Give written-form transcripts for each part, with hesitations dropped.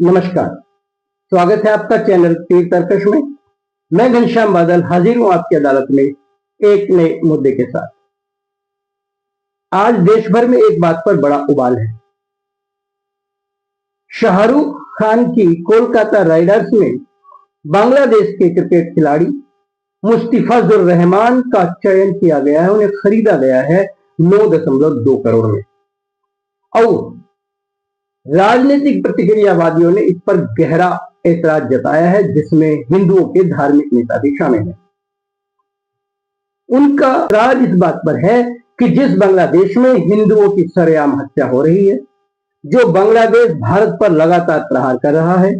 नमस्कार। स्वागत है आपका चैनल तीर तर्कश में। मैं घनश्याम बादल हाजिर हूं आपकी अदालत में एक नए मुद्दे के साथ। आज देश भर में एक बात पर बड़ा उबाल है। शाहरुख खान की कोलकाता राइडर्स में बांग्लादेश के क्रिकेट खिलाड़ी मुस्तफिजुर रहमान का चयन किया गया है, उन्हें खरीदा गया है 9.2 करोड़ में। और राजनीतिक प्रतिक्रियावादियों ने इस पर गहरा ऐतराज जताया है, जिसमें हिंदुओं के धार्मिक नेता भी शामिल हैं। उनका ऐतराज इस बात पर है कि जिस बांग्लादेश में हिंदुओं की सरेआम हत्या हो रही है, जो बांग्लादेश भारत पर लगातार प्रहार कर रहा है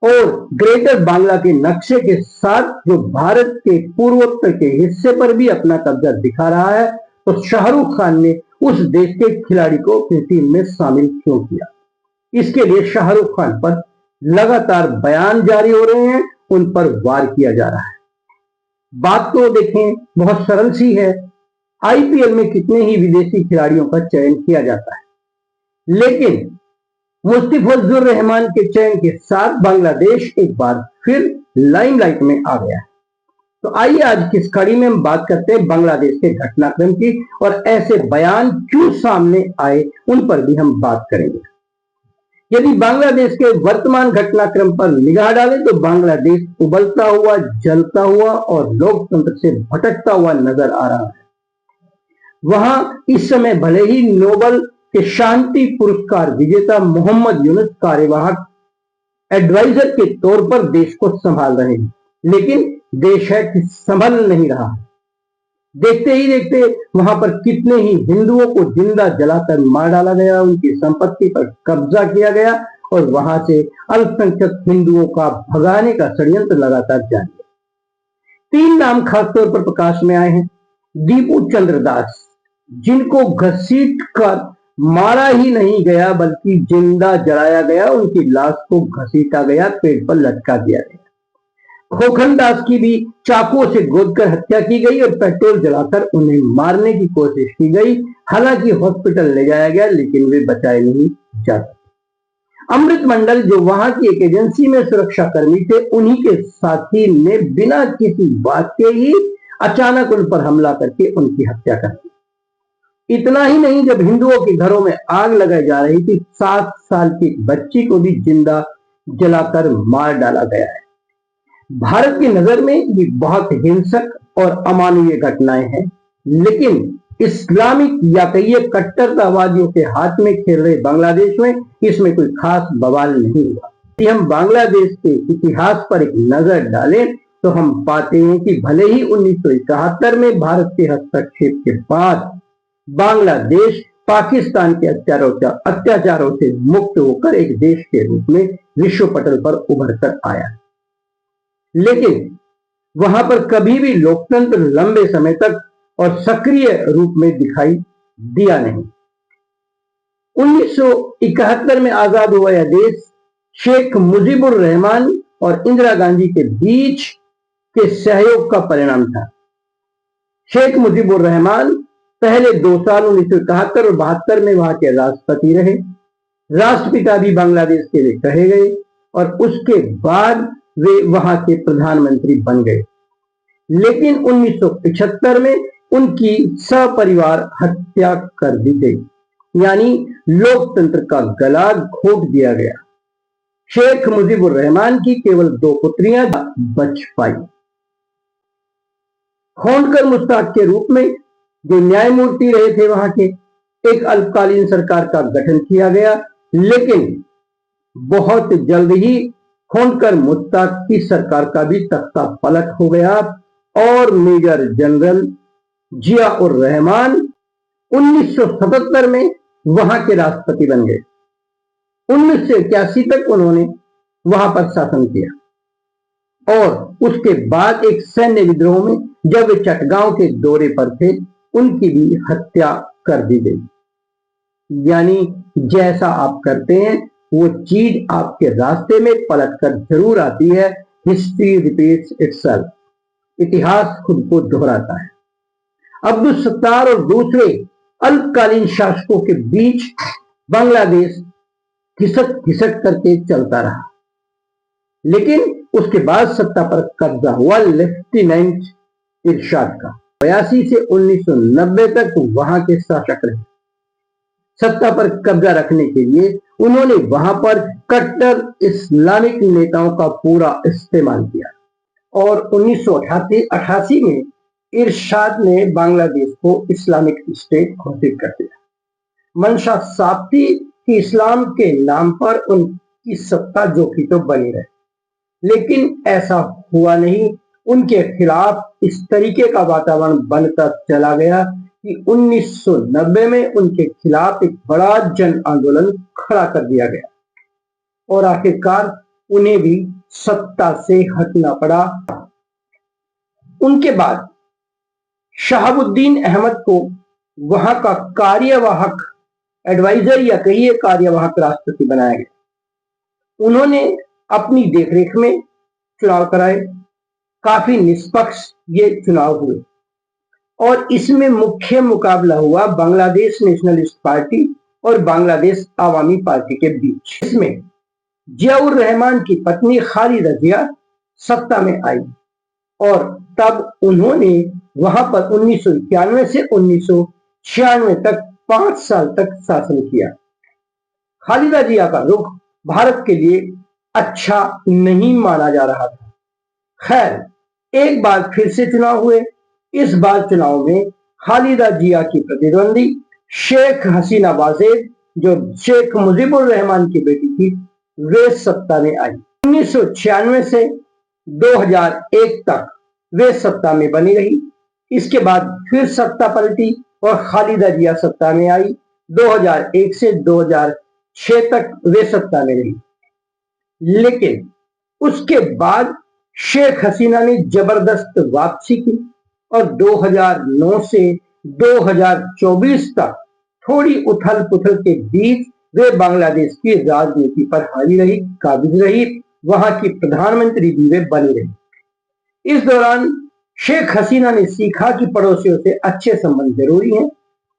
और ग्रेटर बांग्ला के नक्शे के साथ जो भारत के पूर्वोत्तर के हिस्से पर भी अपना कब्जा दिखा रहा है, तो शाहरुख खान ने उस देश के खिलाड़ी को अपनी टीम में शामिल क्यों किया? इसके लिए शाहरुख खान पर लगातार बयान जारी हो रहे हैं, उन पर वार किया जा रहा है। बात तो देखें, बहुत सरल सी है। आईपीएल में कितने ही विदेशी खिलाड़ियों का चयन किया जाता है, लेकिन मुस्तफिजुर रहमान के चयन के साथ बांग्लादेश एक बार फिर लाइमलाइट में आ गया है। तो आइए आज की इस कड़ी में हम बात करते हैं बांग्लादेश के घटनाक्रम की, और ऐसे बयान क्यों सामने आए उन पर भी हम बात करेंगे। यदि बांग्लादेश के वर्तमान घटनाक्रम पर निगाह डालें तो बांग्लादेश उबलता हुआ, जलता हुआ और लोकतंत्र से भटकता हुआ नजर आ रहा है। वहां इस समय भले ही नोबेल के शांति पुरस्कार विजेता मोहम्मद यूनुस कार्यवाहक एडवाइजर के तौर पर देश को संभाल रहे हैं, लेकिन देश है कि संभल नहीं रहा है। देखते ही देखते वहां पर कितने ही हिंदुओं को जिंदा जलाकर मार डाला गया, उनकी संपत्ति पर कब्जा किया गया और वहां से अल्पसंख्यक हिंदुओं का भगाने का षड्यंत्र लगातार जारी है। 3 नाम खासतौर पर प्रकाश में आए हैं। दीपू चंद्र दास, जिनको घसीट कर मारा ही नहीं गया बल्कि जिंदा जलाया गया, उनकी लाश को घसीटा गया, पेड़ पर लटका दिया गया। खोखन दास की भी चाकुओं से गोदकर हत्या की गई और पेट्रोल जलाकर उन्हें मारने की कोशिश की गई। हालांकि हॉस्पिटल ले जाया गया, लेकिन वे बचाए नहीं जा सके। अमृत मंडल, जो वहां की एक एजेंसी में सुरक्षा कर्मी थे, उन्हीं के साथी ने बिना किसी बात के ही अचानक उन पर हमला करके उनकी हत्या कर दी। इतना ही नहीं, जब हिंदुओं के घरों में आग लगाई जा रही थी, 7 साल की बच्ची को भी जिंदा जलाकर मार डाला गया है। भारत की नजर में ये बहुत हिंसक और अमानवीय घटनाएं हैं, लेकिन इस्लामिक या कहिए कट्टरतावादियों के हाथ में खेल रहे बांग्लादेश में इसमें कोई खास बवाल नहीं हुआ। यदि हम बांग्लादेश के इतिहास पर एक नजर डालें तो हम पाते हैं कि भले ही 1971 में भारत के हस्तक्षेप के बाद बांग्लादेश पाकिस्तान के अत्याचारों से मुक्त होकर एक देश के रूप में विश्व पटल पर उभर कर आया, लेकिन वहां पर कभी भी लोकतंत्र लंबे समय तक और सक्रिय रूप में दिखाई दिया नहीं। 1971 में आजाद हुआ यह देश शेख मुजीबुर रहमान और इंदिरा गांधी के बीच के सहयोग का परिणाम था। शेख मुजीबुर रहमान पहले 2 साल 1971 और 72 में वहां के राष्ट्रपति रहे। राष्ट्रपिता भी बांग्लादेश के लिए कहे गए और उसके बाद वे वहां के प्रधानमंत्री बन गए, लेकिन 1975 में उनकी सपरिवार हत्या कर दी गई, यानी लोकतंत्र का गला घोट दिया गया। शेख मुजीबुर रहमान की केवल 2 पुत्रियां बच पाई। खोंडकर मुश्ताक के रूप में जो न्यायमूर्ति रहे थे वहां के, एक अल्पकालीन सरकार का गठन किया गया, लेकिन बहुत जल्द ही खोंडकर मुश्ताक की सरकार का भी तख्ता पलट हो गया और मेजर जनरल जिया उर रहमान 1977 में वहां के राष्ट्रपति बन गए। 1981 तक उन्होंने वहां पर शासन किया और उसके बाद एक सैन्य विद्रोह में जब वे चटगांव के दौरे पर थे, उनकी भी हत्या कर दी गई। यानी जैसा आप करते हैं वो चीज आपके रास्ते में पलटकर जरूर आती है। हिस्ट्री रिपीट्स इटसेल्फ, इतिहास खुद को दोहराता है। अब्दुल सत्तार और दूसरे अल्पकालीन शासकों के बीच बांग्लादेश खिसक खिसक करके चलता रहा। लेकिन उसके बाद सत्ता पर कब्जा हुआ लेफ्टिनेंट इरशाद का। 82 से 1990 तक वहां के शासक रहे। सत्ता पर कब्जा रखने के लिए उन्होंने वहां पर कट्टर इस्लामिक नेताओं का पूरा इस्तेमाल किया और 1988 में इरशाद ने बांग्लादेश को इस्लामिक स्टेट घोषित कर दिया। मंशा साफ थी कि इस्लाम के नाम पर उनकी सत्ता जो की तो बनी रहे, लेकिन ऐसा हुआ नहीं। उनके खिलाफ इस तरीके का वातावरण बनता चला गया कि 1990 में उनके खिलाफ एक बड़ा जन आंदोलन खड़ा कर दिया गया और आखिरकार उन्हें भी सत्ता से हटना पड़ा। उनके बाद शहाबुद्दीन अहमद को वहां का कार्यवाहक एडवाइजर या कहिए कार्यवाहक राष्ट्रपति बनाया गया। उन्होंने अपनी देखरेख में चुनाव कराए। काफी निष्पक्ष ये चुनाव हुए और इसमें मुख्य मुकाबला हुआ बांग्लादेश नेशनलिस्ट पार्टी और बांग्लादेश आवामी पार्टी के बीच। इसमें जियाउर रहमान की पत्नी खालिदा जिया सत्ता में आई और तब उन्होंने वहां पर 1991 से 1996 तक 5 साल तक शासन किया। खालिदा जिया का रुख भारत के लिए अच्छा नहीं माना जा रहा था। खैर, एक बार फिर से चुनाव हुए। इस बार चुनाव में खालिदा जिया की प्रतिद्वंदी शेख हसीना वाजेद, जो शेख मुजीबुर रहमान की बेटी थी, वे सत्ता में आई। 1996 से 2001 तक वे सत्ता में बनी रही। इसके बाद फिर सत्ता पलटी और खालिदा जिया सत्ता में आई। 2001 से 2006 तक वे सत्ता में रही, लेकिन उसके बाद शेख हसीना ने जबरदस्त वापसी की और 2009 से 2024 तक थोड़ी उथल पुथल के बीच वे बांग्लादेश की राजनीति पर हावी रही, काबिज रही। वहां की प्रधानमंत्री भी वे बनी रही। इस दौरान शेख हसीना ने सीखा कि पड़ोसियों से अच्छे संबंध जरूरी हैं।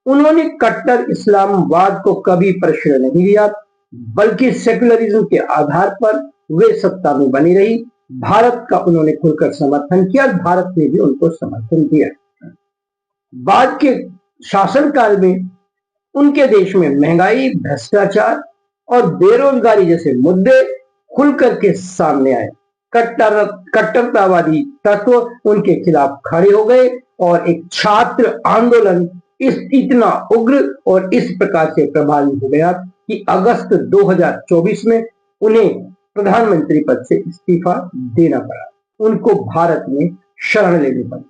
उन्होंने कट्टर इस्लामवाद को कभी प्रश्रय नहीं दिया, बल्कि सेकुलरिज्म के आधार पर वे सत्ता में बनी रही। भारत का उन्होंने खुलकर समर्थन किया, भारत ने भी उनको समर्थन दिया। बाद के शासनकाल में उनके देश में महंगाई, भ्रष्टाचार और बेरोजगारी जैसे मुद्दे खुलकर के सामने आए। कट्टरतावादी तत्व उनके खिलाफ खड़े हो गए और एक छात्र आंदोलन इतना उग्र और इस प्रकार से प्रभावी हो गया कि अगस्त 2024 में उन्हें प्रधानमंत्री पद से इस्तीफा देना पड़ा। उनको भारत में शरण लेनी पड़ी।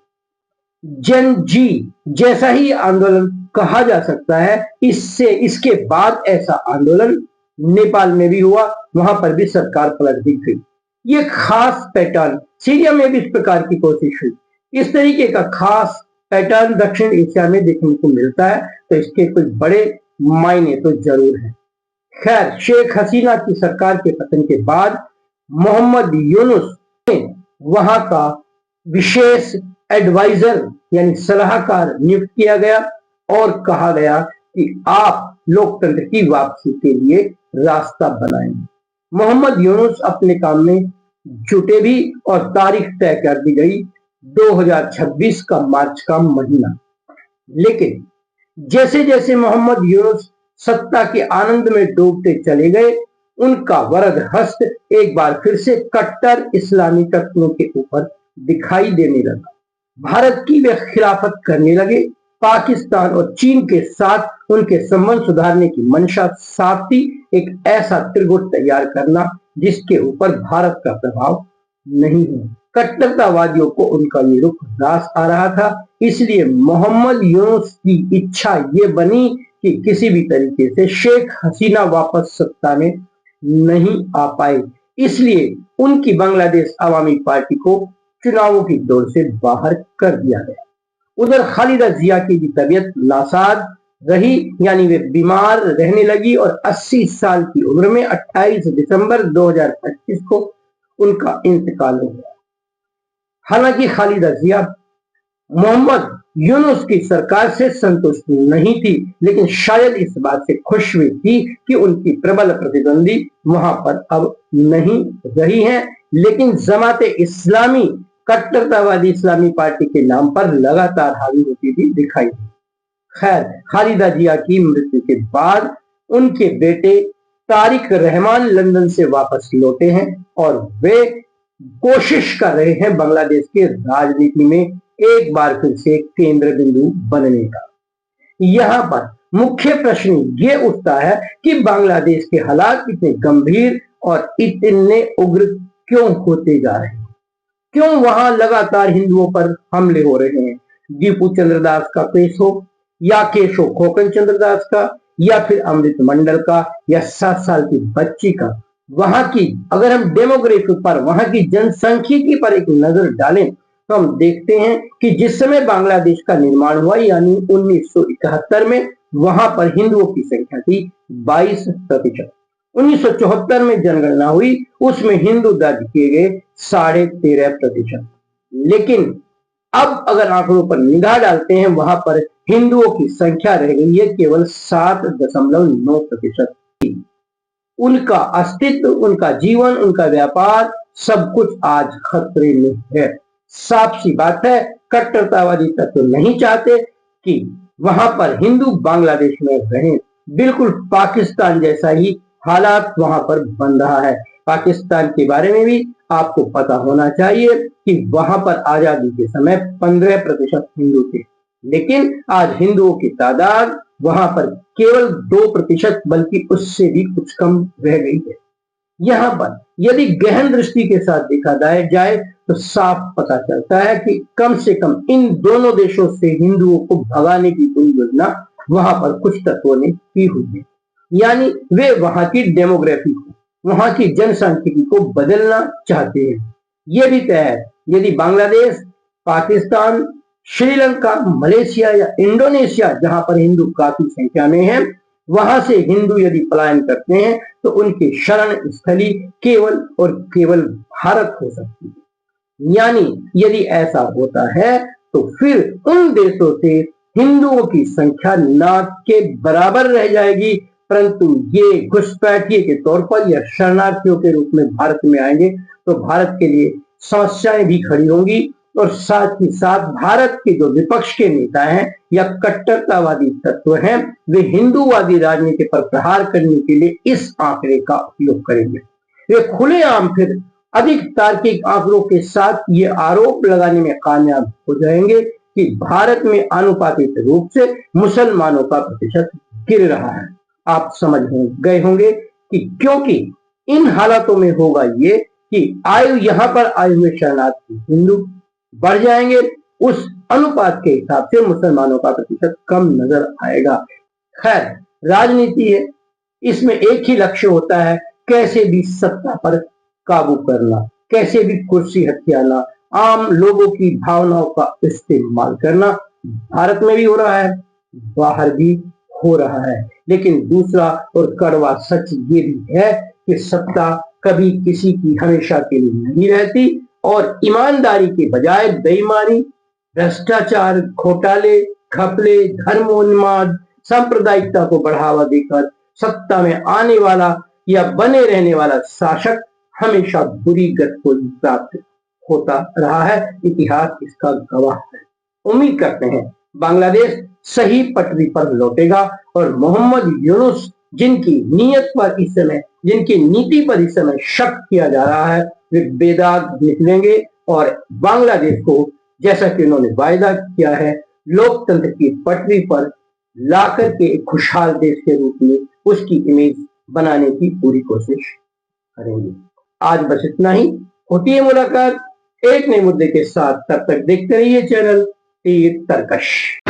जन जी जैसा ही आंदोलन कहा जा सकता है। इसके बाद ऐसा आंदोलन नेपाल में भी हुआ, वहां पर भी सरकार पलट दी गई। ये खास पैटर्न सीरिया में भी इस प्रकार की कोशिश हुई। इस तरीके का खास पैटर्न दक्षिण एशिया में देखने को मिलता है, तो इसके कुछ बड़े मायने तो जरूर है। खैर, शेख हसीना की सरकार के पतन के बाद मोहम्मद यूनुस ने वहां का विशेष एडवाइजर यानी सलाहकार नियुक्त किया गया और कहा गया कि आप लोकतंत्र की वापसी के लिए रास्ता बनाएंगे। मोहम्मद यूनुस अपने काम में जुटे भी और तारीख तय कर दी गई 2026 का मार्च का महीना। लेकिन जैसे जैसे मोहम्मद यूनुस सत्ता के आनंद में डूबते चले गए, उनका वरद हस्त एक बार फिर से कट्टर इस्लामी तत्वों के ऊपर दिखाई देने लगा। भारत की वे खिलाफत करने लगे। पाकिस्तान और चीन के साथ उनके संबंध सुधारने की मंशा साफ थी, एक ऐसा त्रिगुट तैयार करना जिसके ऊपर भारत का प्रभाव नहीं है। कट्टरतावादियों को उनका ये रुख रास आ रहा था, इसलिए मोहम्मद यूनुस की इच्छा ये बनी कि किसी भी तरीके से शेख हसीना वापस सत्ता में नहीं आ पाए। इसलिए उनकी बांग्लादेश आवामी पार्टी को चुनावों की दौड़ से बाहर कर दिया गया। उधर खालिदा जिया की भी तबीयत नासाज रही, यानी वे बीमार रहने लगी और 80 साल की उम्र में 28 दिसंबर 2025 को उनका इंतकाल हो गया। हालांकि खालिदा जिया मोहम्मद यूनुस की सरकार से संतुष्ट नहीं थी, लेकिन शायद इस बात से खुश हुई थी कि उनकी प्रबल प्रतिद्वंदी वहां पर अब नहीं रही है। लेकिन जमाते इस्लामी कट्टरतावादी इस्लामी पार्टी के नाम पर लगातार हावी होती भी दिखाई दी। खैर, खालिदा जिया की मृत्यु के बाद उनके बेटे तारिक रहमान लंदन से वापस लौटे हैं और वे कोशिश कर रहे हैं बांग्लादेश के राजनीति में एक बार फिर से केंद्र बिंदु बनने का। यहाँ पर मुख्य प्रश्न ये उठता है कि बांग्लादेश के हालात इतने गंभीर और इतने उग्र क्यों होते जा रहे हैं? क्यों वहां लगातार हिंदुओं पर हमले हो रहे हैं? दीपू चंद्र दास का केस हो या केशव खोकन चंद्र दास का या फिर अमृत मंडल का या 7 साल की बच्ची का, वहां की अगर हम डेमोग्राफी पर, वहां की जनसंख्यिकी पर एक नजर डालें तो हम देखते हैं कि जिस समय बांग्लादेश का निर्माण हुआ यानी 1971 में, वहां पर हिंदुओं की संख्या थी 22%। 1974 में जनगणना हुई, उसमें हिंदू दर्ज किए गए 13.5%। लेकिन अब अगर आंकड़ों पर निगाह डालते हैं, वहां पर हिंदुओं की संख्या रह गई है केवल 7.9%। उनका अस्तित्व, उनका जीवन, उनका व्यापार, सब कुछ आज खतरे में है। साफ सी बात है, कट्टरतावादी तत्व नहीं चाहते कि वहां पर हिंदू बांग्लादेश में रहें। बिल्कुल पाकिस्तान जैसा ही हालात वहां पर बन रहा है। पाकिस्तान के बारे में भी आपको पता होना चाहिए कि वहां पर आजादी के समय 15% हिंदू थे, लेकिन आज हिंदुओं की तादाद वहां पर केवल 2%, बल्कि उससे भी कुछ कम रह गई है। यहाँ पर यदि गहन दृष्टि के साथ देखा जाए तो साफ पता चलता है कि कम से कम इन दोनों देशों से हिंदुओं को भगाने की कोई योजना वहां पर कुछ तत्वों ने की हुई है। यानी वे वहां की डेमोग्राफी को, वहां की जनसांख्यिकी को बदलना चाहते हैं। यह भी तय है, यदि बांग्लादेश, पाकिस्तान, श्रीलंका, मलेशिया या इंडोनेशिया, जहां पर हिंदू काफी संख्या में है, वहां से हिंदू यदि पलायन करते हैं तो उनकी शरण स्थली केवल और केवल भारत हो सकती है। यानी यदि ऐसा होता है तो फिर उन देशों से हिंदुओं की संख्या ना के बराबर रह जाएगी, परंतु ये घुसपैठिए के तौर पर या शरणार्थियों के रूप में भारत में आएंगे तो भारत के लिए समस्याएं भी खड़ी होंगी। और साथ ही साथ भारत के जो विपक्ष के नेता हैं या कट्टरतावादी तत्व हैं, वे हिंदूवादी राजनीति पर प्रहार करने के लिए इस आंकड़े का उपयोग करेंगे। वे खुलेआम फिर अधिक तार्किक आंकड़ों के साथ ये आरोप लगाने में कामयाब हो जाएंगे कि भारत में आनुपातिक रूप से मुसलमानों का प्रतिशत गिर रहा है। आप समझ गए होंगे कि क्योंकि इन हालातों में होगा ये कि यहाँ पर आए हुए शरणार्थी हिंदू बढ़ जाएंगे, उस अनुपात के हिसाब से मुसलमानों का प्रतिशत कम नजर आएगा। खैर, राजनीति है, इसमें एक ही लक्ष्य होता है, कैसे भी सत्ता पर काबू करना, कैसे भी कुर्सी हथियाना, आम लोगों की भावनाओं का इस्तेमाल करना। भारत में भी हो रहा है, बाहर भी हो रहा है। लेकिन दूसरा और कड़वा सच ये भी है कि सत्ता कभी किसी की हमेशा के लिए नहीं रहती और ईमानदारी के बजाय बेईमानी, भ्रष्टाचार, घोटाले, घपले, धर्मोन्माद, सांप्रदायिकता को बढ़ावा देकर सत्ता में आने वाला या बने रहने वाला शासक हमेशा बुरी गति को प्राप्त होता रहा है। इतिहास इसका गवाह है। उम्मीद करते हैं बांग्लादेश सही पटरी पर लौटेगा और मोहम्मद यूनुस, जिनकी नीयत पर इस समय, जिनकी नीति पर इस समय शक किया जा रहा है, वे बेदाग निकलेंगे और बांग्लादेश को, जैसा कि उन्होंने वायदा किया है, लोकतंत्र की पटरी पर लाकर के एक खुशहाल देश के रूप में उसकी इमेज बनाने की पूरी कोशिश करेंगे। आज बस इतना ही। होती है मुलाकात एक नए मुद्दे के साथ। तब तक देखते रहिए चैनल तीर तरकश।